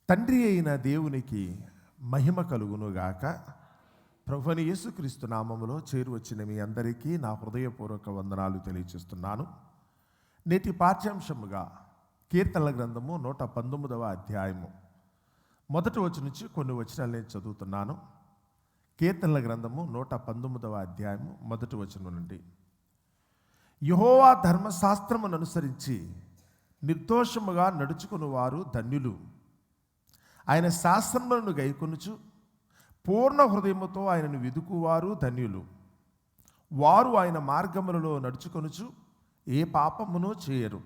తండ్రి అయిన దేవునికి మహిమ కలుగునుగాక. ప్రభువైన యేసుక్రీస్తు నామములో చేరువచ్చిన మీ అందరికీ నా హృదయపూర్వక వందనాలు తెలియజేస్తున్నాను. నేటి పాఠ్యాంశముగా కీర్తనల గ్రంథము 119వ అధ్యాయము మొదటి వచనం నుంచి కొన్ని వచనాలు నేను చదువుతున్నాను. కీర్తనల గ్రంథము 119వ అధ్యాయము మొదటి వచనం నుండి. యెహోవా ధర్మశాస్త్రమును అనుసరించి నిర్దోషముగా నడుచుకుని వారు ధన్యులు. ఆయన శాస్త్రములను గైకొనుచు పూర్ణ హృదయముతో ఆయనను వెదుకువారు ధన్యులు. వారు ఆయన మార్గములలో నడుచుకొనుచు ఏ పాపమును చేయరు.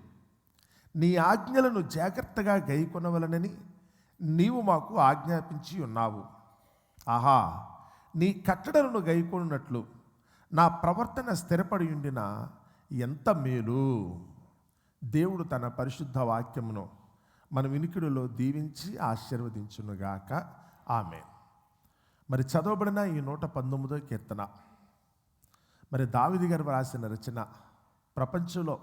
నీ ఆజ్ఞలను జాగ్రత్తగా గైకొనవలనని నీవు మాకు ఆజ్ఞాపించి ఉన్నావు. ఆహా, నీ కట్టడలను గైకొనున్నట్లు నా ప్రవర్తన స్థిరపడి ఉండిన ఎంత మేలు. దేవుడు తన పరిశుద్ధ వాక్యమును మన వినికిడిలో దీవించి ఆశీర్వదించునుగాక. ఆమేన్. మరి చదవబడిన ఈ 119వ కీర్తన మరి దావీదు గారు రాసిన రచన. ప్రపంచంలో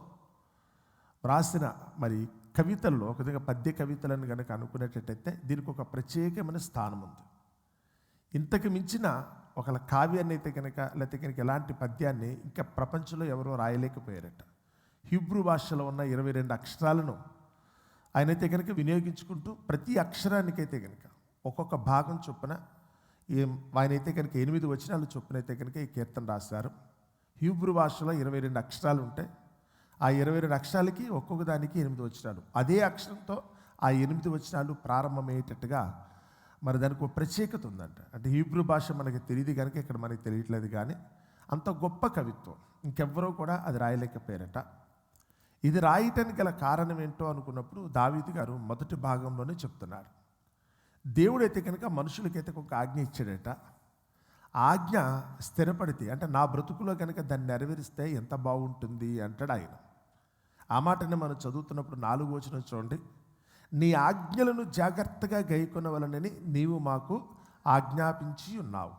రాసిన మరి కవితల్లో ఒక విధంగా పద్య కవితలను కనుక అనుకునేటట్టయితే దీనికి ఒక ప్రత్యేకమైన స్థానం ఉంది. ఇంతకు మించిన ఒక కావ్యాన్ని అయితే కనుక లేకపోతే కనుక ఎలాంటి పద్యాన్ని ఇంకా ప్రపంచంలో ఎవరో రాయలేకపోయారట. హీబ్రూ భాషలో ఉన్న 22 అక్షరాలను ఆయనైతే కనుక వినియోగించుకుంటూ ప్రతి అక్షరానికైతే కనుక ఒక్కొక్క భాగం చొప్పున ఆయనైతే కనుక 8 వచనాలు చొప్పునైతే కనుక ఈ కీర్తన రాశారు. హీబ్రూ భాషలో 22 అక్షరాలు ఉంటాయి. ఆ 22 అక్షరాలకి ఒక్కొక్క దానికి 8 వచనాలు. అదే అక్షరంతో ఆ 8 వచనాలు ప్రారంభమయ్యేటట్టుగా మరి దానికి ఒక ప్రత్యేకత ఉందంట. అంటే హీబ్రూ భాష మనకి తెలియదు కనుక ఇక్కడ మనకి తెలియట్లేదు, కానీ అంత గొప్ప కవిత్వం ఇంకెవ్వరూ కూడా అది రాయలేకపోయారట. ఇది రాయటానికి గల కారణం ఏంటో అనుకున్నప్పుడు దావీదు గారు మొదటి భాగంలోనే చెప్తున్నాడు. దేవుడైతే కనుక మనుషులకైతే ఒక ఆజ్ఞ ఇచ్చాడట. ఆజ్ఞ స్థిరపడితే అంటే నా బ్రతుకులో కనుక దాన్ని నెరవేరిస్తే ఎంత బాగుంటుంది అంటాడు ఆయన. ఆ మాటని మనం చదువుతున్నప్పుడు 4వ వచనం చూడండి. నీ ఆజ్ఞలను జాగ్రత్తగా గైకొనవలనని నీవు మాకు ఆజ్ఞాపించి ఉన్నావు.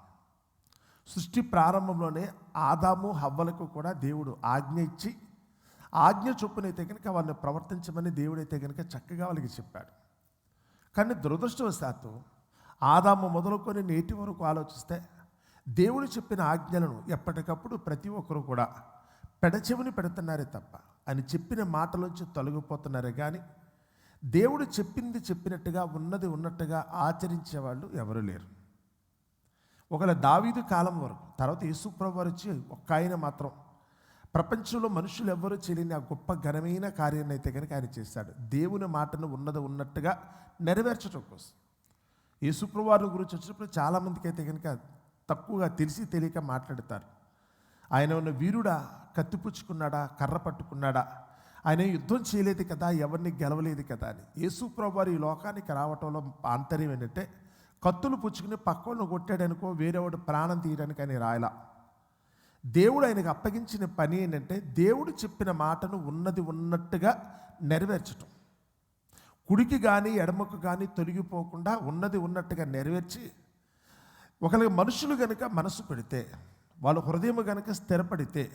సృష్టి ప్రారంభంలోనే ఆదాము హవ్వలకు కూడా దేవుడు ఆజ్ఞ ఇచ్చి ఆజ్ఞ చొప్పునైతే కనుక వాళ్ళని ప్రవర్తించమని దేవుడైతే కనుక చక్కగా వాళ్ళకి చెప్పాడు. కానీ దురదృష్టవశాత్తు ఆదాము మొదలుకొని నేటి వరకు ఆలోచిస్తే దేవుడు చెప్పిన ఆజ్ఞలను ఎప్పటికప్పుడు ప్రతి ఒక్కరు కూడా పెడచెవిని పెడుతున్నారే తప్ప ఆయన చెప్పిన మాటలోంచి తొలగిపోతున్నారే కానీ దేవుడు చెప్పింది చెప్పినట్టుగా ఉన్నది ఉన్నట్టుగా ఆచరించే వాళ్ళు ఎవరు లేరు. ఒకవేళ దావీదు కాలం వరకు తర్వాత యేసుప్రభువు వారు వచ్చి ఒక్క ఆయన మాత్రం ప్రపంచంలో మనుషులు ఎవ్వరూ చేయలేని ఆ గొప్ప ఘనమైన కార్యాన్ని అయితే కనుక ఆయన చేశాడు. దేవుని మాటను ఉన్నది ఉన్నట్టుగా నెరవేర్చడం కోసం. యేసుప్రభువు వారి గురించి వచ్చినప్పుడు చాలామందికి అయితే కనుక తక్కువగా తెలిసి తెలియక మాట్లాడతారు. ఆయన ఉన్న వీరుడా, కత్తిపుచ్చుకున్నాడా, కర్ర పట్టుకున్నాడా, ఆయన యుద్ధం చేయలేదు కదా, ఎవరిని గెలవలేదు కదా అని. యేసుప్రభువు వారు ఈ లోకానికి రావటంలో ఆంతర్యం ఏంటంటే కత్తులు పుచ్చుకుని పక్కను కొట్టాడనుకో వేరేవాడు ప్రాణం తీయడానికి ఆయన రాయలా. దేవుడు ఆయనకు అప్పగించిన పని ఏంటంటే దేవుడు చెప్పిన మాటను ఉన్నది ఉన్నట్టుగా నెరవేర్చటం. కుడికి కానీ ఎడమకు కానీ తొలగిపోకుండా ఉన్నది ఉన్నట్టుగా నెరవేర్చి ఒకరికి మనుషులు కనుక మనసు పెడితే వాళ్ళ హృదయం కనుక స్థిరపడితే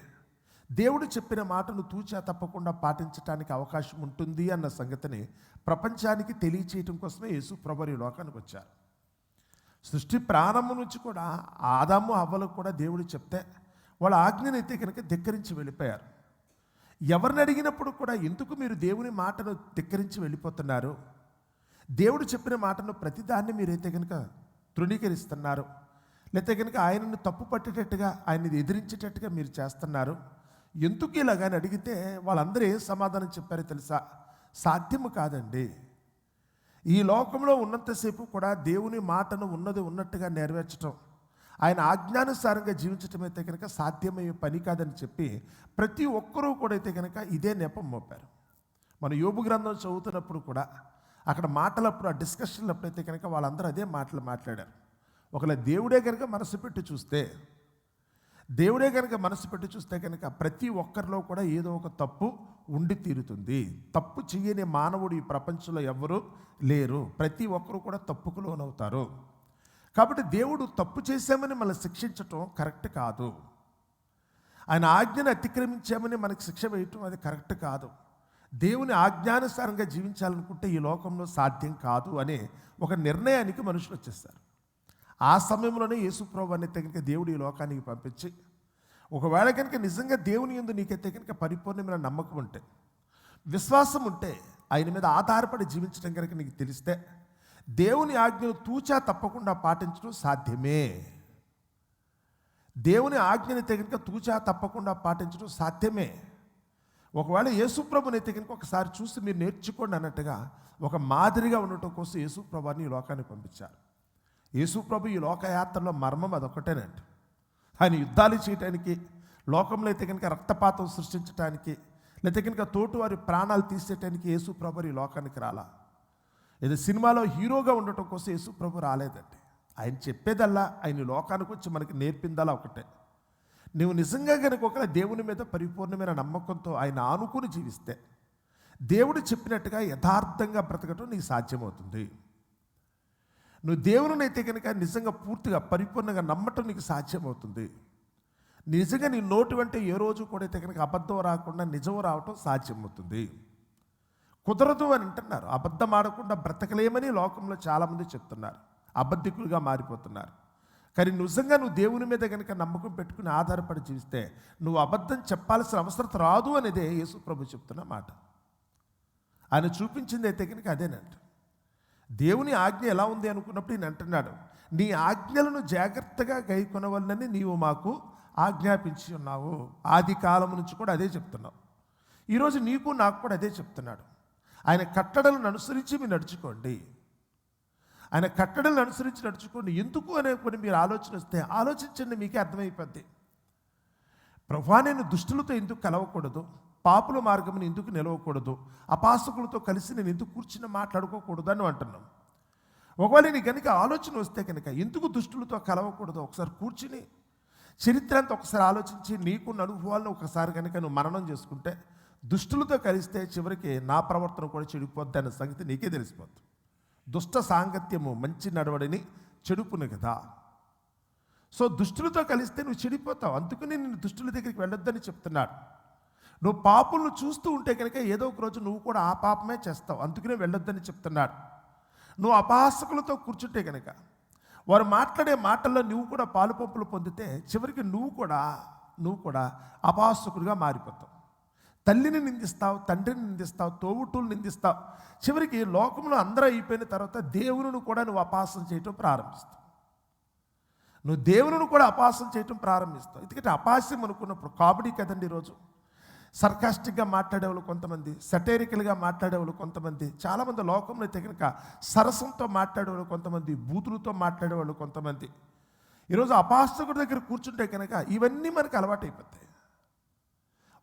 దేవుడు చెప్పిన మాటను తూచా తప్పకుండా పాటించడానికి అవకాశం ఉంటుంది అన్న సంగతిని ప్రపంచానికి తెలియచేయటం కోసమే యేసు ప్రభువు ఈ లోకానికి వచ్చారు. సృష్టి ప్రారంభం నుంచి కూడా ఆదాము హవ్వలకు కూడా దేవుడు చెప్తే వాళ్ళ ఆజ్ఞను అయితే కనుక ధిక్కరించి వెళ్ళిపోయారు. ఎవరిని అడిగినప్పుడు కూడా ఎందుకు మీరు దేవుని మాటను ధిక్కరించి వెళ్ళిపోతున్నారు, దేవుడు చెప్పిన మాటను ప్రతిదాన్ని మీరైతే కనుక తృణీకరిస్తున్నారు, లేకపోతే కనుక ఆయనను తప్పు పట్టేటట్టుగా ఆయన్ని ఎదిరించేటట్టుగా మీరు చేస్తున్నారు, ఎందుకు ఇలాగని అడిగితే వాళ్ళందరూ ఏ సమాధానం చెప్పారో తెలుసా? సాధ్యము కాదండి. ఈ లోకంలో ఉన్నంతసేపు కూడా దేవుని మాటను ఉన్నది ఉన్నట్టుగా నెరవేర్చడం, ఆయన ఆజ్ఞానుసారంగా జీవించటం అయితే కనుక సాధ్యమయ్యే పని కాదని చెప్పి ప్రతి ఒక్కరూ కూడా అయితే కనుక ఇదే నెపం మోపారు. మన యోబు గ్రంథం చదువుతున్నప్పుడు కూడా అక్కడ మాటలప్పుడు ఆ డిస్కషన్లు అప్పుడైతే కనుక వాళ్ళందరూ అదే మాటలు మాట్లాడారు. ఒకవేళ దేవుడే కనుక మనసు పెట్టి చూస్తే కనుక ప్రతి ఒక్కరిలో కూడా ఏదో ఒక తప్పు ఉండి తీరుతుంది. తప్పు చేయని మానవుడు ఈ ప్రపంచంలో ఎవరు లేరు. ప్రతి ఒక్కరు కూడా తప్పుకు లోనవుతారు. కాబట్టి దేవుడు తప్పు చేశామని మనల్ని శిక్షించటం కరెక్ట్ కాదు. ఆయన ఆజ్ఞను అతిక్రమించామని మనకు శిక్ష వేయటం అది కరెక్ట్ కాదు. దేవుని ఆజ్ఞానుసారంగా జీవించాలనుకుంటే ఈ లోకంలో సాధ్యం కాదు అనే ఒక నిర్ణయానికి మనుషులు వచ్చేస్తారు. ఆ సమయంలోనే యేసుప్రభు అనే కనుక దేవుడు ఈ లోకానికి పంపించి, ఒకవేళ కనుక నిజంగా దేవుని యందు నీకైతే కనుక పరిపూర్ణమైన నమ్మకం ఉంటే, విశ్వాసం ఉంటే, ఆయన మీద ఆధారపడి జీవించడం కనుక నీకు తెలిస్తే, దేవుని ఆజ్ఞను తూచా తప్పకుండా పాటించడం సాధ్యమే. దేవుని ఆజ్ఞని కనుక తూచా తప్పకుండా పాటించడం సాధ్యమే. ఒకవేళ యేసుప్రభుని అయితే కనుక ఒకసారి చూసి మీరు నేర్చుకోండి అన్నట్టుగా ఒక మాదిరిగా ఉండటం కోసం యేసుప్రభుని ఈ లోకానికి పంపించారు. యేసుప్రభు ఈ లోకయాత్రలో మర్మం అదొక్కటేనండి. ఆయన యుద్ధాలు చేయటానికి, లోకంలో అయితే కనుక రక్తపాతం సృష్టించడానికి, లేకపోతే కనుక తోటి వారి ప్రాణాలు తీసేయటానికి యేసుప్రభు ఈ లోకానికి రాలా. ఇది సినిమాలో హీరోగా ఉండటం కోసం యేసుప్రభు రాలేదండి. ఆయన చెప్పేదల్లా, ఆయన లోకానికి వచ్చి మనకి నేర్పిందల్లా ఒకటే. నువ్వు నిజంగా కనుక ఒక దేవుని మీద పరిపూర్ణమైన నమ్మకంతో ఆయన ఆనుకుని జీవిస్తే, దేవుడు చెప్పినట్టుగా యథార్థంగా బ్రతకటం నీకు సాధ్యమవుతుంది. నువ్వు దేవుని అయితే కనుక నిజంగా పూర్తిగా పరిపూర్ణంగా నమ్మటం నీకు సాధ్యమవుతుంది. నిజంగా నీ నోటి వెంట ఏ రోజు కూడా అయితే కనుక అబద్ధం రాకుండా నిజం రావటం సాధ్యమవుతుంది. కుదరదు అని అంటున్నారు. అబద్ధం ఆడకుండా బ్రతకలేమని లోకంలో చాలామంది చెప్తున్నారు, అబద్ధికులుగా మారిపోతున్నారు. కానీ నిజంగా నువ్వు దేవుని మీద కనుక నమ్మకం పెట్టుకుని ఆధారపడి జీవిస్తే నువ్వు అబద్ధం చెప్పాల్సిన అవసరం రాదు అనేదే యేసు ప్రభు చెప్తున్న మాట. ఆయన చూపించింది అయితే కనుక అదేనంట. దేవుని ఆజ్ఞ ఎలా ఉంది అనుకున్నప్పుడు ఈయన అంటున్నాడు, నీ ఆజ్ఞలను జాగ్రత్తగా గైకొనవలనని నీవు మాకు ఆజ్ఞాపించి ఉన్నావు. ఆది కాలం నుంచి కూడా అదే చెప్తున్నావు. ఈరోజు నీకు నాకు కూడా అదే చెప్తున్నాడు. ఆయన కట్టడలను అనుసరించి మీరు నడుచుకోండి. ఆయన కట్టడలను అనుసరించి నడుచుకోండి. ఎందుకు అనే కొన్ని మీరు ఆలోచన వస్తే ఆలోచించండి, మీకే అర్థమైపోద్ది. ప్రభువా, నేను దుష్టులతో ఎందుకు కలవకూడదు, పాపుల మార్గమును ఎందుకు నిలవకూడదు, అపాసకులతో కలిసి నేను ఎందుకు కూర్చుని మాట్లాడుకోకూడదు అని అంటున్నాం. ఒకవేళ నీ కనుక ఆలోచన వస్తే కనుక ఎందుకు దుష్టులతో కలవకూడదు ఒకసారి కూర్చుని చరిత్ర అంతా ఒకసారి ఆలోచించి నీకున్న అనుభవాలను ఒకసారి కనుక నువ్వు మననం చేసుకుంటే, దుష్టులతో కలిస్తే చివరికి నా ప్రవర్తన కూడా చెడిపోద్ది అనే సంగతి నీకే తెలిసిపోద్ది. దుష్ట సాంగత్యము మంచి నడవడిని చెడుపును కదా. సో దుష్టులతో కలిస్తే నువ్వు చెడిపోతావు. అందుకని నేను దుష్టుల దగ్గరికి వెళ్ళొద్దని చెప్తున్నాడు. నువ్వు పాపులను చూస్తూ ఉంటే కనుక ఏదో ఒక రోజు నువ్వు కూడా ఆ పాపమే చేస్తావు. అందుకనే వెళ్ళొద్దని చెప్తున్నాడు. నువ్వు అపహాసకులతో కూర్చుంటే కనుక వారు మాట్లాడే మాటల్లో నువ్వు కూడా పాలు పంపులు పొందితే చివరికి నువ్వు కూడా అపహాసకుడిగా మారిపోతావు. తల్లిని నిందిస్తావు, తండ్రిని నిందిస్తావు, తోబుట్టువులు నిందిస్తావు. చివరికి లోకంలో అందరూ అయిపోయిన తర్వాత దేవుని కూడా నువ్వు అపహాసం చేయటం ప్రారంభిస్తావు. నువ్వు దేవుని కూడా అపహాసం చేయటం ప్రారంభిస్తావు. ఎందుకంటే అపహాస్యం అనుకున్నప్పుడు కామెడీ కదండి. ఈరోజు సర్కాస్టిక్గా మాట్లాడేవాళ్ళు కొంతమంది, సటైరికల్గా మాట్లాడేవాళ్ళు కొంతమంది, చాలామంది లోకంలో అయితే కనుక సరసంతో మాట్లాడేవాళ్ళు కొంతమంది, బూతులతో మాట్లాడేవాళ్ళు కొంతమంది. ఈరోజు అపహాసకుడి దగ్గర కూర్చుంటే కనుక ఇవన్నీ మనకు అలవాటు అయిపోతాయి.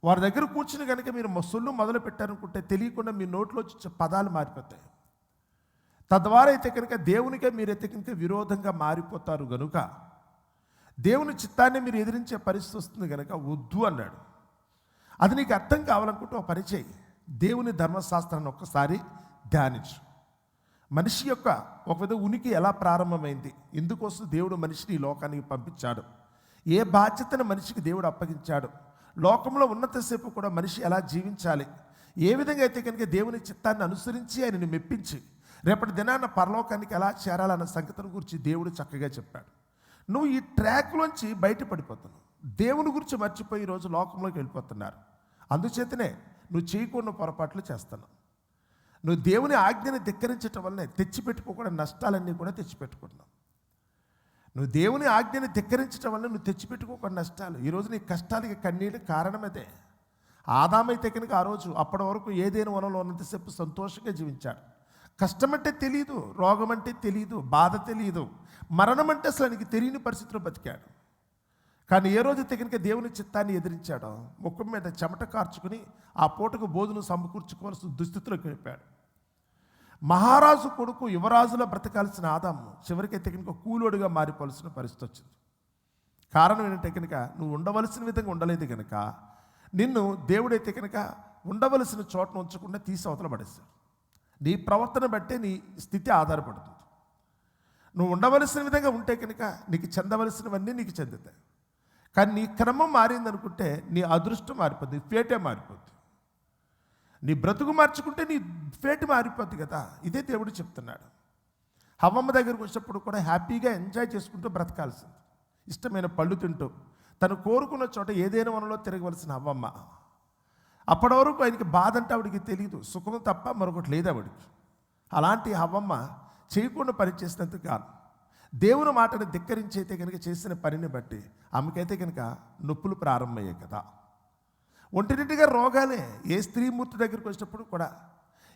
వారి దగ్గర కూర్చుని కనుక మీరు సొల్లు మొదలు పెట్టారనుకుంటే తెలియకుండా మీ నోట్లో వచ్చే పదాలు మారిపోతాయి. తద్వారా అయితే కనుక దేవునికే మీరైతే కనుక విరోధంగా మారిపోతారు. కనుక దేవుని చిత్తాన్ని మీరు ఎదిరించే పరిస్థితి వస్తుంది కనుక వద్దు అన్నాడు. అది నీకు అర్థం కావాలనుకుంటే ఒక పని చేయి, దేవుని ధర్మశాస్త్రాన్ని ఒక్కసారి ధ్యానించు. మనిషి యొక్క ఒక విధ ఉనికి ఎలా ప్రారంభమైంది, ఎందుకోసం దేవుడు మనిషిని ఈ లోకానికి పంపించాడు, ఏ బాధ్యతను మనిషికి దేవుడు అప్పగించాడు, లోకంలో ఉన్నంతసేపు కూడా మనిషి ఎలా జీవించాలి, ఏ విధంగా అయితే కనుక దేవుని చిత్తాన్ని అనుసరించి ఆయనని మెప్పించి రేపటి దినాన్న పరలోకానికి ఎలా చేరాలన్న సంగతిని గురించి దేవుడు చక్కగా చెప్పాడు. నువ్వు ఈ ట్రాక్లోంచి బయటపడిపోతున్నావు. దేవుని గురించి మర్చిపోయి ఈరోజు లోకంలోకి వెళ్ళిపోతున్నారు. అందుచేతనే నువ్వు చేయకుండా పొరపాట్లు చేస్తున్నావు. నువ్వు దేవుని ఆజ్ఞని ధిక్కరించటం వల్లనే తెచ్చిపెట్టుకోకుండా నష్టాలన్నీ కూడా తెచ్చిపెట్టుకుంటున్నావు. నువ్వు దేవుని ఆజ్ఞని ధిక్కరించడం వల్ల నువ్వు తెచ్చిపెట్టుకోకుండా నష్టాలు. ఈరోజు నీ కష్టాలకి కన్నీళ్ళు కారణమదే. ఆదామైతే కనుక ఆ రోజు అప్పటి వరకు ఏదైనా వనంలో ఉన్నంతసేపు సంతోషంగా జీవించాడు. కష్టం అంటే తెలియదు, రోగం అంటే తెలియదు, బాధ తెలియదు, మరణం అంటే అసలు నీకు తెలియని పరిస్థితిలో బతికాడు. కానీ ఏ రోజైతే కనుక దేవుని చిత్తాన్ని ఎదిరించాడో ముఖం మీద చెమట కార్చుకుని ఆ పూటకు భోజనం సమకూర్చుకోవాల్సిన దుస్థితిలోకి వెళ్ళిపోయాడు. మహారాజు కొడుకు యువరాజులో బ్రతకాల్సిన ఆదాము చివరికైతే కనుక కూలోడుగా మారిపోవాల్సిన పరిస్థితి వచ్చింది. కారణం ఏంటంటే కనుక నువ్వు ఉండవలసిన విధంగా ఉండలేదు కనుక నిన్ను దేవుడైతే కనుక ఉండవలసిన చోటను ఉంచకుండా తీసి అవతల పడేస్తాడు. నీ ప్రవర్తన బట్టే నీ స్థితి ఆధారపడుతుంది. నువ్వు ఉండవలసిన విధంగా ఉంటే కనుక నీకు చెందవలసినవన్నీ నీకు చెందుతాయి. కానీ నీ క్రమం మారిందనుకుంటే నీ అదృష్టం మారిపోద్ది, ఫేటే మారిపోద్ది. నీ బ్రతుకు మార్చుకుంటే నీ ఫేట్ మారిపోద్ది కదా. ఇదే దేవుడు చెప్తున్నాడు. హవ్వమ్మ దగ్గరికి వచ్చినప్పుడు కూడా హ్యాపీగా ఎంజాయ్ చేసుకుంటూ బ్రతకాల్సింది, ఇష్టమైన పళ్ళు తింటూ తను కోరుకున్న చోట ఏదైనా వనంలో తిరగవలసిన హవ్వమ్మ. అప్పటి వరకు ఆయనకి బాధ అంటే ఆవిడికి తెలియదు, సుఖం తప్ప మరొకటి లేదు ఆవిడికి. అలాంటి హవ్వమ్మ చేయకుండా పని చేసినందుకు కాదు, దేవుని మాటను ధిక్కరించైతే కనుక చేసిన పనిని బట్టి ఆమెకైతే కనుక నొప్పులు ప్రారంభమయ్యాయి కదా. ఒంటినింటిగా రోగాలే. ఏ స్త్రీమూర్తి దగ్గరికి వచ్చినప్పుడు కూడా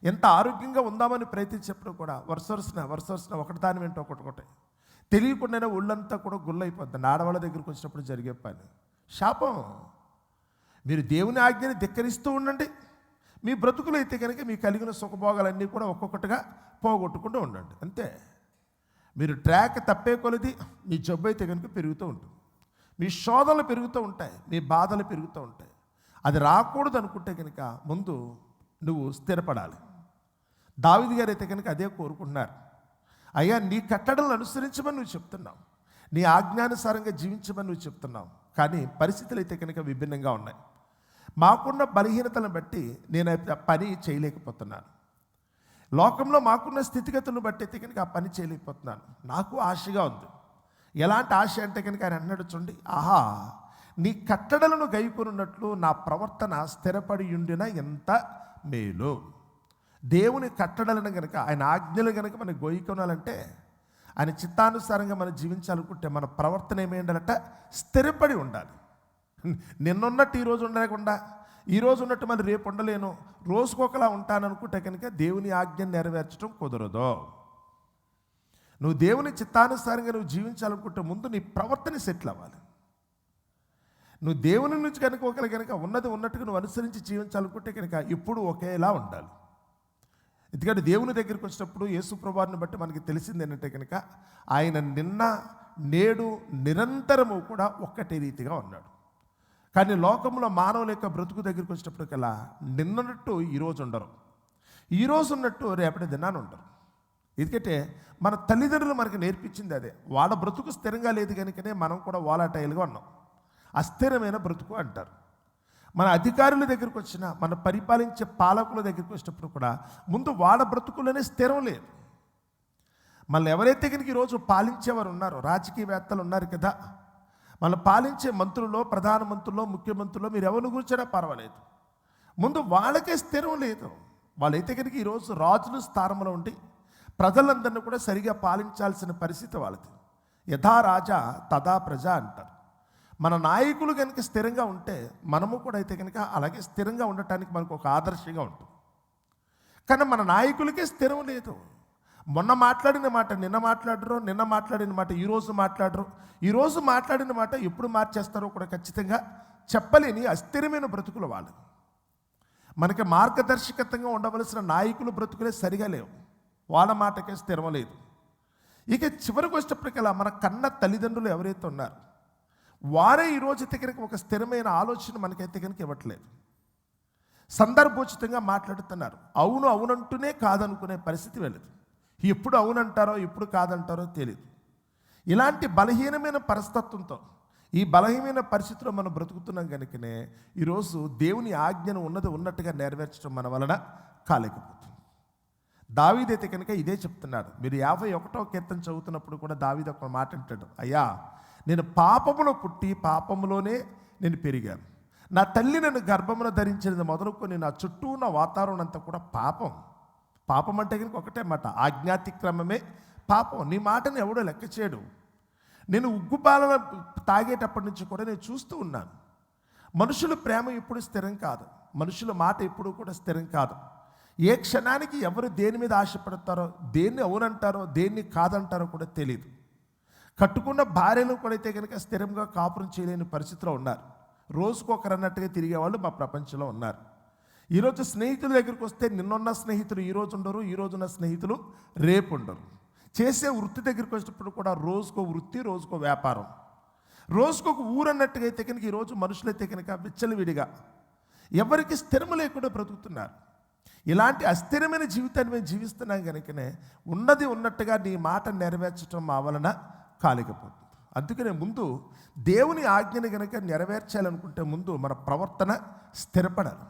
ఎంత ఆరోగ్యంగా ఉందామని ప్రయత్నించినప్పుడు కూడా వరుస ఒకటి దాని వెంట ఒకటి తెలియకుండానే ఒళ్ళంతా కూడా గుల్లైపోద్ది. ఆడవాళ్ళ దగ్గరికి వచ్చినప్పుడు జరిగే పని శాపం. మీరు దేవుని ఆజ్ఞని ధిక్కరిస్తూ ఉండండి, మీ బ్రతుకులు అయితే కనుక మీ కలిగిన సుఖభోగాలన్నీ కూడా ఒక్కొక్కటిగా పోగొట్టుకుంటూ ఉండండి, అంతే. మీరు ట్రాక్ తప్పే కొలది మీ జబ్బు అయితే కనుక పెరుగుతూ ఉంటుంది, మీ శోధనలు పెరుగుతూ ఉంటాయి, మీ బాధలు పెరుగుతూ ఉంటాయి. అది రాకూడదు అనుకుంటే కనుక ముందు నువ్వు స్థిరపడాలి. దావీదు గారు అయితే కనుక అదే కోరుకుంటున్నారు. అయ్యా, నీ కట్టడలను అనుసరించమని నువ్వు చెప్తున్నావు, నీ ఆజ్ఞానుసారంగా జీవించమని నువ్వు చెప్తున్నావు, కానీ పరిస్థితులు అయితే కనుక విభిన్నంగా ఉన్నాయి. మాకున్న బలహీనతలను బట్టి నేను ఆ పని చేయలేకపోతున్నాను. లోకంలో మాకున్న స్థితిగతులను బట్టి అయితే కనుక ఆ పని చేయలేకపోతున్నాను. నాకు ఆశగా ఉంది. ఎలాంటి ఆశ అంటే కనుక ఆయన అన్నాడు చూడండి, ఆహా, నీ కట్టడలను గైకొనున్నట్లు నా ప్రవర్తన స్థిరపడి ఉండిన ఎంత మేలు. దేవుని కట్టడలను కనుక, ఆయన ఆజ్ఞలు కనుక మనం గొయ్యకొనాలంటే, ఆయన చిత్తానుసారంగా మనం జీవించాలనుకుంటే మన ప్రవర్తన ఏమైండాలంట, స్థిరపడి ఉండాలి. నిన్నున్నట్టు ఈరోజు ఉండలేకుండా, ఈరోజు ఉన్నట్టు మరి రేపు ఉండలేను, రోజుకొకలా ఉంటాననుకుంటే కనుక దేవుని ఆజ్ఞను నెరవేర్చడం కుదరదు. నువ్వు దేవుని చిత్తానుసారంగా నువ్వు జీవించాలనుకుంటే ముందు నీ ప్రవర్తన సెటిల్ అవ్వాలి. నువ్వు దేవుని నుంచి కనుక ఒకరు కనుక ఉన్నది ఉన్నట్టుగా నువ్వు అనుసరించి జీవించాలనుకుంటే కనుక ఇప్పుడు ఒకేలా ఉండాలి. ఎందుకంటే దేవుని దగ్గరికి వచ్చినప్పుడు యేసు ప్రభువుని బట్టి మనకి తెలిసింది ఏంటంటే కనుక ఆయన నిన్న నేడు నిరంతరము కూడా ఒక్కటే రీతిగా ఉన్నాడు. కానీ లోకంలో మానవుల యొక్క బ్రతుకు దగ్గరికి వచ్చినప్పటికల్లా నిన్నట్టు ఈరోజు ఉండరు, ఈరోజు ఉన్నట్టు రేపటి దినాన్ని ఉండరు. ఎందుకంటే మన తల్లిదండ్రులు మనకి నేర్పించింది అదే. వాళ్ళ బ్రతుకు స్థిరంగా లేదు కనుకనే మనం కూడా వాలాటైల్గా ఉన్నాం. అస్థిరమైన బ్రతుకు అంటారు. మన అధికారుల దగ్గరికి వచ్చిన, మన పరిపాలించే పాలకుల దగ్గరికి వచ్చినప్పుడు కూడా ముందు వాళ్ళ బ్రతుకులోనే స్థిరం లేదు. మళ్ళీ ఎవరైతే కనుక ఈరోజు పాలించేవారు ఉన్నారో, రాజకీయవేత్తలు ఉన్నారు కదా, మన పాలించే మంత్రుల్లో, ప్రధానమంత్రుల్లో, ముఖ్యమంత్రుల్లో మీరు ఎవరిని కూర్చోనా పర్వాలేదు, ముందు వాళ్ళకే స్థిరం లేదు. వాళ్ళైతే కనుక ఈరోజు రాజుల స్థానంలో ఉండి ప్రజలందరినీ కూడా సరిగా పాలించాల్సిన పరిస్థితి వాళ్ళది. యథా రాజా తథా ప్రజ అంటారు. మన నాయకులు కనుక స్థిరంగా ఉంటే మనము కూడా అయితే కనుక అలాగే స్థిరంగా ఉండటానికి మనకు ఒక ఆదర్శంగా ఉంటుంది. కానీ మన నాయకులకే స్థిరం లేదు. మొన్న మాట్లాడిన మాట నిన్న మాట్లాడరు, నిన్న మాట్లాడిన మాట ఈరోజు మాట్లాడరు, ఈరోజు మాట్లాడిన మాట ఎప్పుడు మార్చేస్తారో కూడా ఖచ్చితంగా చెప్పలేని అస్థిరమైన బ్రతుకులు వాళ్ళు. మనకి మార్గదర్శకత్వంగా ఉండవలసిన నాయకులు బ్రతుకులే సరిగా లేవు, వాళ్ళ మాటకే స్థిరం లేదు. ఇక చివరికి వచ్చేటప్పటికల్లా మన కన్న తల్లిదండ్రులు ఎవరైతే ఉన్నారో వారే ఈరోజు అయితే కనుక ఒక స్థిరమైన ఆలోచన మనకైతే కనుక ఇవ్వట్లేదు. సందర్భోచితంగా మాట్లాడుతున్నారు. అవును అవునంటూనే కాదనుకునే పరిస్థితి వెళ్ళదు. ఎప్పుడు అవునంటారో ఎప్పుడు కాదంటారో తెలియదు. ఇలాంటి బలహీనమైన పరిస్థితులతో, ఈ బలహీనమైన పరిస్థితిలో మనం బ్రతుకుతున్నాం కనుకనే ఈరోజు దేవుని ఆజ్ఞను ఉన్నట్టుగా నెరవేర్చడం మన వలన కాలేకపోతుంది. దావీదు అయితే కనుక ఇదే చెప్తున్నాడు. మీరు 51వ కీర్తన చదువుతున్నప్పుడు కూడా దావీదు ఒక మాట అంటాడు, అయ్యా, నేను పాపములో పుట్టి పాపములోనే నేను పెరిగాను, నా తల్లి నన్ను గర్భమున ధరించినది మొదలుకొని నా చుట్టూ ఉన్న వాతావరణం అంతా కూడా పాపం. పాపం అంటే కనుక ఒకటే మాట, ఆజ్ఞాతిక్రమమే పాపం. నీ మాటను ఎవడో లెక్క చేయడు. నేను ఉగ్గుపాలన తాగేటప్పటి నుంచి కూడా నేను చూస్తూ ఉన్నాను. మనుషుల ప్రేమ ఎప్పుడు స్థిరం కాదు, మనుషుల మాట ఎప్పుడు కూడా స్థిరం కాదు. ఏ క్షణానికి ఎవరు దేని మీద ఆశపడతారో, దేన్ని అవునంటారో దేన్ని కాదంటారో కూడా తెలియదు. కట్టుకున్న భార్యలు కూడా అయితే కనుక స్థిరంగా కాపురం చేయలేని పరిస్థితిలో ఉన్నారు. రోజుకొకరు అన్నట్టుగా తిరిగేవాళ్ళు మా ప్రపంచంలో ఉన్నారు. ఈరోజు స్నేహితుల దగ్గరికి వస్తే నిన్నున్న స్నేహితులు ఈరోజు ఉండరు, ఈరోజున్న స్నేహితులు రేపు ఉండరు. చేసే వృత్తి దగ్గరికి వచ్చినప్పుడు కూడా రోజుకో వృత్తి, రోజుకో వ్యాపారం, రోజుకొక ఊరు అన్నట్టుగా అయితే కనుక ఈరోజు మనుషులైతే కనుక విచ్చలవిడిగా ఎవరికి స్థిరం లేకుండా బ్రతుకుతున్నారు. ఇలాంటి అస్థిరమైన జీవితాన్ని మేము జీవిస్తున్నాం కనుకనే ఉన్నది ఉన్నట్టుగా నీ మాట నెరవేర్చడం మా వలన కాలేకపోతుంది. అందుకనే ముందు దేవుని ఆజ్ఞని కనుక నెరవేర్చాలనుకుంటే ముందు మన ప్రవర్తన స్థిరపడాలి.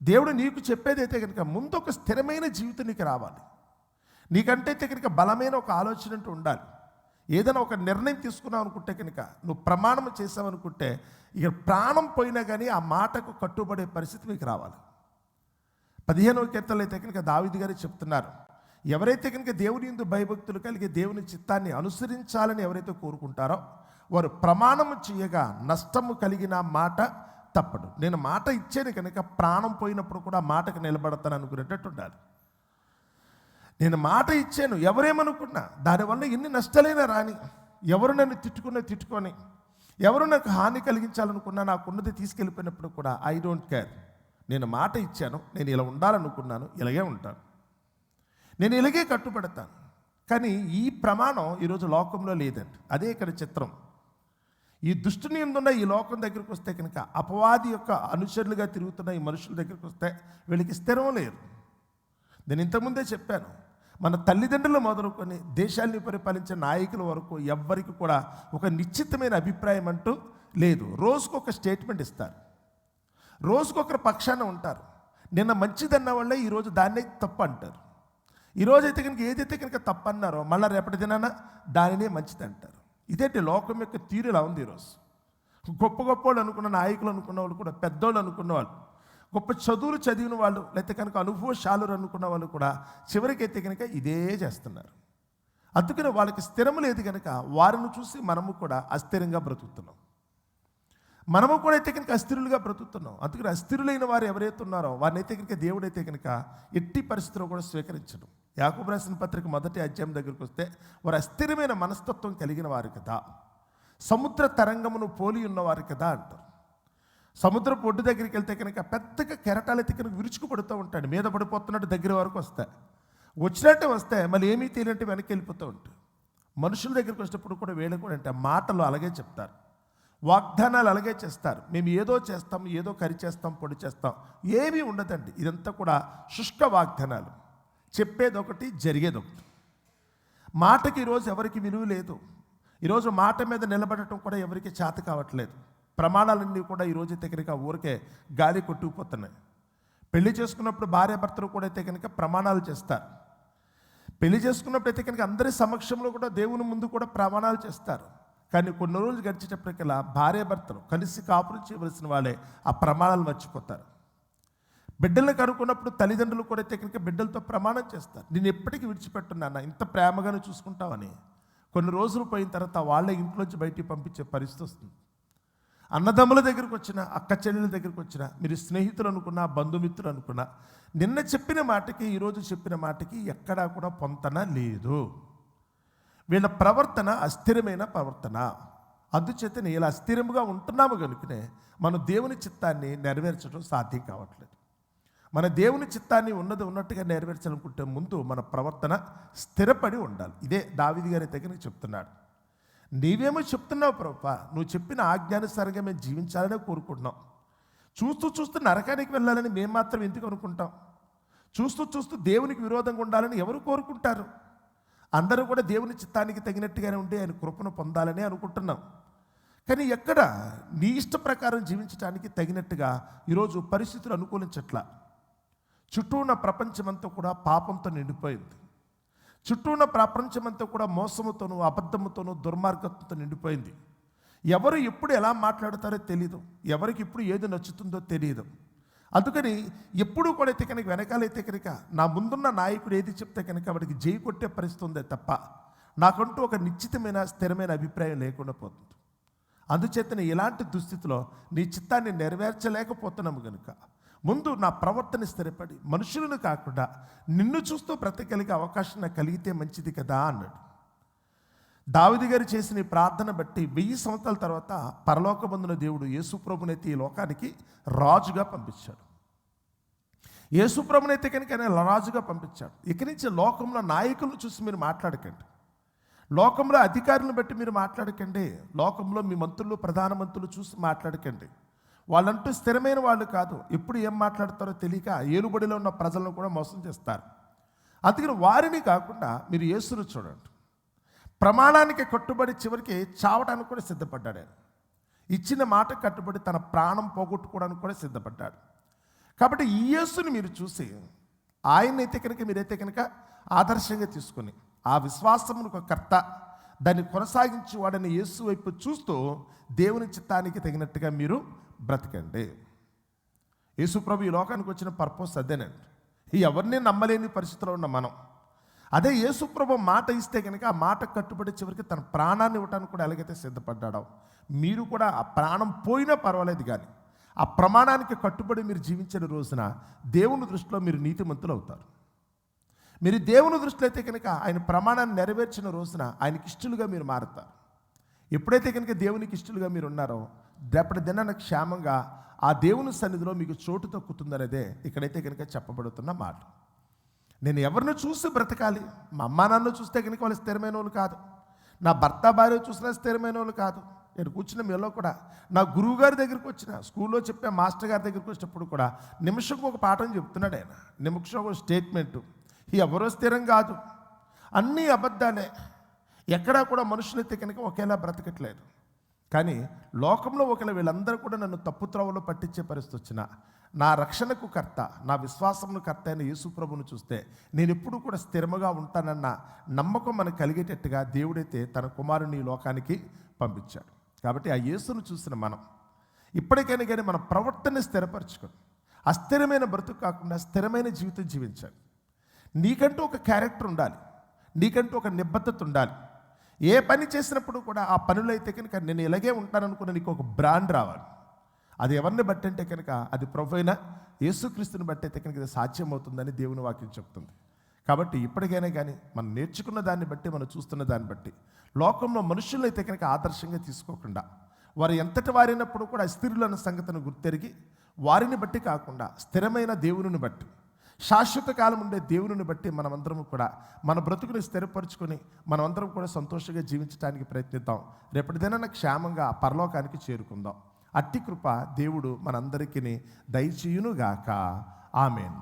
దేవుడు నీకు చెప్పేదైతే కనుక ముందు ఒక స్థిరమైన జీవితం నీకు రావాలి. నీకంటే కనుక బలమైన ఒక ఆలోచన అంటూ ఉండాలి. ఏదైనా ఒక నిర్ణయం తీసుకున్నావు అనుకుంటే కనుక, నువ్వు ప్రమాణం చేసావనుకుంటే ఇక ప్రాణం పోయినా కానీ ఆ మాటకు కట్టుబడే పరిస్థితి మీకు రావాలి. 15వ కీర్తనలో అయితే కనుక దావీదు గారు చెప్తున్నారు, ఎవరైతే కనుక దేవుని యందు భయభక్తులు కలిగి దేవుని చిత్తాన్ని అనుసరించాలని ఎవరైతే కోరుకుంటారో వారు ప్రమాణము చేయగా నష్టము కలిగిన మాట తప్పడు. నేను మాట ఇచ్చాను కనుక ప్రాణం పోయినప్పుడు కూడా మాటకు నిలబడతాను అనుకునేటట్టు ఉండాలి. నేను మాట ఇచ్చాను, ఎవరేమనుకున్నా దానివల్ల ఎన్ని నష్టాలైనా రాని, ఎవరు నన్ను తిట్టుకొని ఎవరు నాకు హాని కలిగించాలనుకున్నా నాకున్నది తీసుకెళ్ళిపోయినప్పుడు కూడా ఐ డోంట్ కేర్. నేను మాట ఇచ్చాను, నేను ఇలా ఉండాలనుకున్నాను, ఇలాగే ఉంటాను, నేను ఇలాగే కట్టుబడతాను. కానీ ఈ ప్రమాణం ఈరోజు లోకంలో లేదండి. అదే ఇక్కడ చిత్రం. ఈ దుష్టుని ఎందున్న ఈ లోకం దగ్గరికి వస్తే కనుక, అపవాది యొక్క అనుచరులుగా తిరుగుతున్న ఈ మనుషుల దగ్గరికి వస్తే వీళ్ళకి స్థిరం లేరు. నేను ఇంతకుముందే చెప్పాను, మన తల్లిదండ్రులు మొదలుకొని దేశాన్ని పరిపాలించే నాయకుల వరకు ఎవ్వరికి కూడా ఒక నిశ్చితమైన అభిప్రాయం అంటూ లేదు. రోజుకొక స్టేట్మెంట్ ఇస్తారు, రోజుకొకరు పక్షాన ఉంటారు. నిన్న మంచిదన్న వాళ్ళే ఈరోజు దాన్నే తప్పు అంటారు. ఈరోజైతే కనుక ఏదైతే కనుక తప్పు అన్నారో మళ్ళీ రేపటి దినాన దానినే మంచిది అంటారు. ఇదేంటి లోకం యొక్క తీరు ఇలా ఉంది ఈరోజు. గొప్ప వాళ్ళు అనుకున్న నాయకులు అనుకున్న వాళ్ళు కూడా, పెద్దోళ్ళు అనుకున్న వాళ్ళు, గొప్ప చదువులు చదివిన వాళ్ళు, లేకపోతే కనుక అనుభవశాలురు అనుకున్న వాళ్ళు కూడా చివరికైతే కనుక ఇదే చేస్తున్నారు. అందుకని వాళ్ళకి స్థిరము లేదు కనుక వారిని చూసి మనము కూడా అస్థిరంగా బ్రతుకుతున్నాం. మనము కూడా అయితే కనుక అస్థిరులుగా బ్రతుకుతున్నాం. అందుకని అస్థిరులైన వారు ఎవరైతే ఉన్నారో వారిని అయితే కనుక దేవుడైతే కనుక ఎట్టి పరిస్థితిలో కూడా స్వీకరించడం. యాకోబు రాసిన పత్రిక 1వ అధ్యాయం దగ్గరికి వస్తే, వారు అస్థిరమైన మనస్తత్వం కలిగిన వారు కదా, సముద్ర తరంగమును పోలి ఉన్నవారు కదా అంటారు. సముద్రపు ఒడ్డు దగ్గరికి వెళ్తే కనుక పెద్దగా కెరటాలు అయితే కనుక విరుచుకుపడుతూ ఉంటాడు, మీద పడిపోతున్నట్టు దగ్గర వరకు వస్తాయి, వచ్చినట్టే వస్తాయి, మళ్ళీ ఏమీ తెలియనట్టు వెనక్కి వెళ్ళిపోతూ ఉంటాయి. మనుషుల దగ్గరికి వచ్చినప్పుడు కూడా వీళ్ళు కూడా అంటే మాటలు అలాగే చెప్తారు, వాగ్దానాలు అలాగే చేస్తారు. మేము ఏదో చేస్తాం, ఏదో కరి చేస్తాం, పొడి చేస్తాం, ఏమీ ఉండదండి. ఇదంతా కూడా శుష్క వాగ్దానాలు, చెప్పేదొకటి జరిగేదొకటి. మాటకి ఈరోజు ఎవరికి విలువ లేదు. ఈరోజు మాట మీద నిలబడటం కూడా ఎవరికి చేత కావట్లేదు. ప్రమాణాలన్నీ కూడా ఈరోజు అయితే కనుక ఊరికే గాలి కొట్టుకుపోతున్నాయి. పెళ్లి చేసుకున్నప్పుడు భార్యాభర్తలు కూడా అయితే కనుక ప్రమాణాలు చేస్తారు. పెళ్లి చేసుకున్నప్పుడు అయితే కనుక అందరి సమక్షంలో కూడా దేవుని ముందు కూడా ప్రమాణాలు చేస్తారు. కానీ కొన్ని రోజులు గడిచేటప్పటికల్లా భార్యాభర్తలు కలిసి కాపురం చేయవలసిన వాళ్ళే ఆ ప్రమాణాలు మర్చిపోతారు. బిడ్డలను కనుక్కున్నప్పుడు తల్లిదండ్రులు కూడా అయితే కనుక బిడ్డలతో ప్రమాణం చేస్తారు, నేను ఎప్పటికీ విడిచిపెట్టున్నాను, ఇంత ప్రేమగానే చూసుకుంటామని. కొన్ని రోజులు పోయిన తర్వాత వాళ్ళే ఇంట్లోంచి బయటికి పంపించే పరిస్థితి వస్తుంది. అన్నదమ్ముల దగ్గరికి వచ్చిన, అక్క చెల్లెల దగ్గరికి వచ్చిన, మీరు స్నేహితులు అనుకున్నా, బంధుమిత్రులు అనుకున్నా, నిన్న చెప్పిన మాటకి ఈరోజు చెప్పిన మాటకి ఎక్కడా కూడా పొంతన లేదు. వీళ్ళ ప్రవర్తన అస్థిరమైన ప్రవర్తన. అందుచేతనే ఇలా అస్థిరంగా ఉంటున్నాము కనుకనే మనం దేవుని చిత్తాన్ని నెరవేర్చడం సాధ్యం కావట్లేదు. మన దేవుని చిత్తాన్ని ఉన్నట్టుగా నెరవేర్చాలనుకుంటే ముందు మన ప్రవర్తన స్థిరపడి ఉండాలి. ఇదే దావీదు గారి దగ్గర చెప్తున్నాడు. నీవేమో చెప్తున్నావు ప్రభువా, నువ్వు చెప్పిన ఆజ్ఞానుసారంగా మేము జీవించాలనే కోరుకుంటున్నాం. చూస్తూ నరకానికి వెళ్ళాలని మేము మాత్రం ఎందుకు అనుకుంటాం? చూస్తూ దేవునికి విరోధంగా ఉండాలని ఎవరు కోరుకుంటారు? అందరూ కూడా దేవుని చిత్తానికి తగినట్టుగానే ఉండి ఆయన కృపను పొందాలని అనుకుంటున్నాం. కానీ ఎక్కడ నీ ఇష్ట ప్రకారం జీవించడానికి తగినట్టుగా ఈరోజు పరిస్థితులు అనుకూలించట్లా. చుట్టూ ఉన్న ప్రపంచమంతా కూడా పాపంతో నిండిపోయింది. చుట్టూ ఉన్న ప్రపంచమంతా కూడా మోసముతోనూ, అబద్ధముతోనూ, దుర్మార్గంతో నిండిపోయింది. ఎవరు ఎప్పుడు ఎలా మాట్లాడతారో తెలియదు, ఎవరికి ఇప్పుడు ఏది నచ్చుతుందో తెలియదు. అందుకని ఎప్పుడూ కూడా అయితే కనుక వెనకాలైతే కనుక నా ముందున్న నాయకుడు ఏది చెప్తే కనుక వాడికి జై కొట్టే పరిస్థితి ఉందే తప్ప నాకంటూ ఒక నిశ్చితమైన స్థిరమైన అభిప్రాయం లేకుండా పోతుంది. అందుచేతనే ఇలాంటి దుస్థితిలో నీ చిత్తాన్ని నెరవేర్చలేకపోతున్నాము కనుక ముందు నా ప్రవర్తన స్థిరపడి మనుషులను కాకుండా నిన్ను చూస్తూ బ్రతకగలిగే అవకాశం నాకు కలిగితే మంచిది కదా అన్నాడు. దావీదు గారు చేసిన ఈ ప్రార్థన బట్టి 1000 సంవత్సరాల తర్వాత పరలోకమందున దేవుడు యేసుప్రభునైతే ఈ లోకానికి రాజుగా పంపించాడు. యేసుప్రభునైతే కనుక ఆయన రాజుగా పంపించాడు. ఇక నుంచి లోకంలో నాయకులను చూసి మీరు మాట్లాడకండి, లోకంలో అధికారులను బట్టి మీరు మాట్లాడకండి, లోకంలో మీ మంత్రులు ప్రధానమంత్రులు చూసి మాట్లాడకండి. వాళ్ళంటూ స్థిరమైన వాళ్ళు కాదు, ఎప్పుడు ఏం మాట్లాడతారో తెలియక ఏలుబడిలో ఉన్న ప్రజలను కూడా మోసం చేస్తారు. అందుకని వారిని కాకుండా మీరు యేసును చూడండి. ప్రమాణానికి కట్టుబడి చివరికి చావడానికి కూడా సిద్ధపడ్డాడు ఆయన. ఇచ్చిన మాట కట్టుబడి తన ప్రాణం పోగొట్టుకోవడానికి కూడా సిద్ధపడ్డాడు. కాబట్టి ఈ యేసుని మీరు చూసి ఆయనైతే కనుక మీరైతే కనుక ఆదర్శంగా తీసుకొని ఆ విశ్వాసమునకు కర్త దాన్ని కొనసాగించేవాడని యేసు వైపు చూస్తూ దేవుని చిత్తానికి తగినట్టుగా మీరు బ్రతకండి. యేసు ప్రభు ఈ లోకానికి వచ్చిన పర్పస్ అదేనండి. ఎవరిని నమ్మలేని పరిస్థితిలో ఉన్న మనం అదే యేసు ప్రభు మాట ఇస్తే కనుక ఆ మాట కట్టుబడి చివరికి తన ప్రాణాన్ని ఇవ్వడానికి కూడా ఎలాగైతే సిద్ధపడ్డాడో మీరు కూడా ఆ ప్రాణం పోయినా పర్వాలేదు, కానీ ఆ ప్రమాణానికి కట్టుబడి మీరు జీవించిన రోజున దేవుని దృష్టిలో మీరు నీతిమంతులు అవుతారు. మీరు దేవుని దృష్టిలో అయితే కనుక ఆయన ప్రమాణాన్ని నెరవేర్చిన రోజున ఆయనకి ఇష్టలుగా మీరు మారుతారు. ఎప్పుడైతే కనుక దేవునికి ఇష్టలుగా మీరు ఉన్నారో రేపటి దినాన క్షేమంగా ఆ దేవుని సన్నిధిలో మీకు చోటు తక్కుతుందనేదే ఇక్కడైతే కనుక చెప్పబడుతున్న మాట. నేను ఎవరిని చూసి బ్రతకాలి? మా అమ్మా నాన్న చూస్తే కనుక వాళ్ళు స్థిరమైన వాళ్ళు కాదు, నా భర్త భార్య చూసినా స్థిరమైన వాళ్ళు కాదు. నేను కూర్చున్న మీలో కూడా నా గురువు గారి దగ్గరికి వచ్చిన, స్కూల్లో చెప్పే మాస్టర్ గారి దగ్గరికి వచ్చినప్పుడు కూడా నిమిషంకు ఒక పాఠం చెప్తున్నాడు ఆయన, నిమిషం ఒక స్టేట్మెంటు. ఎవరో స్థిరం కాదు, అన్నీ అబద్ధాలే. ఎక్కడా కూడా మనుషులైతే కనుక ఒకేలా బ్రతకట్లేదు. కానీ లోకంలో ఒకవేళ వీళ్ళందరూ కూడా నన్ను తప్పు త్రోవలో పట్టించే పరిస్థితి వచ్చిన నా రక్షణకు కర్త, నా విశ్వాసమును కర్త అయిన యేసు ప్రభువును చూస్తే నేను ఎప్పుడు కూడా స్థిరముగా ఉంటానన్న నమ్మకం మనకు కలిగేటట్టుగా దేవుడైతే తన కుమారుని ఈ లోకానికి పంపించాడు. కాబట్టి ఆ యేసును చూసిన మనం ఇప్పటికైనా కానీ మన ప్రవర్తనని స్థిరపరచుకొని అస్థిరమైన బ్రతుకు కాకుండా స్థిరమైన జీవితం జీవించాలి. నీకంటూ ఒక క్యారెక్టర్ ఉండాలి, నీకంటూ ఒక నిబద్ధత ఉండాలి. ఏ పని చేసినప్పుడు కూడా ఆ పనులు అయితే కనుక నేను ఇలాగే ఉంటాననుకున్న నీకు ఒక బ్రాండ్ రావాలి. అది ఎవరిని బట్టి అంటే కనుక అది ప్రభు అయిన యేసుక్రీస్తుని బట్టి అయితే కనుక ఇది సాధ్యమవుతుందని దేవుని వాక్యం చెప్తుంది. కాబట్టి ఇప్పటికైనా కానీ మనం నేర్చుకున్న దాన్ని బట్టి, మనం చూస్తున్న దాన్ని బట్టి లోకంలో మనుషులు అయితే కనుక ఆదర్శంగా తీసుకోకుండా వారు ఎంతటి వారైనప్పుడు కూడా అస్థిరులు అన్న సంగతిని గుర్తెరిగి వారిని బట్టి కాకుండా స్థిరమైన దేవుని బట్టి, శాశ్వత కాలం ఉండే దేవుని బట్టి మనమందరం కూడా మన బ్రతుకుని స్థిరపరచుకొని మనమందరం కూడా సంతోషంగా జీవించడానికి ప్రయత్నిద్దాం. రేపటిదైనా క్షేమంగా పరలోకానికి చేరుకుందాం. అట్టి కృప దేవుడు మనందరికీ దయచేయునుగాక. ఆమేన్.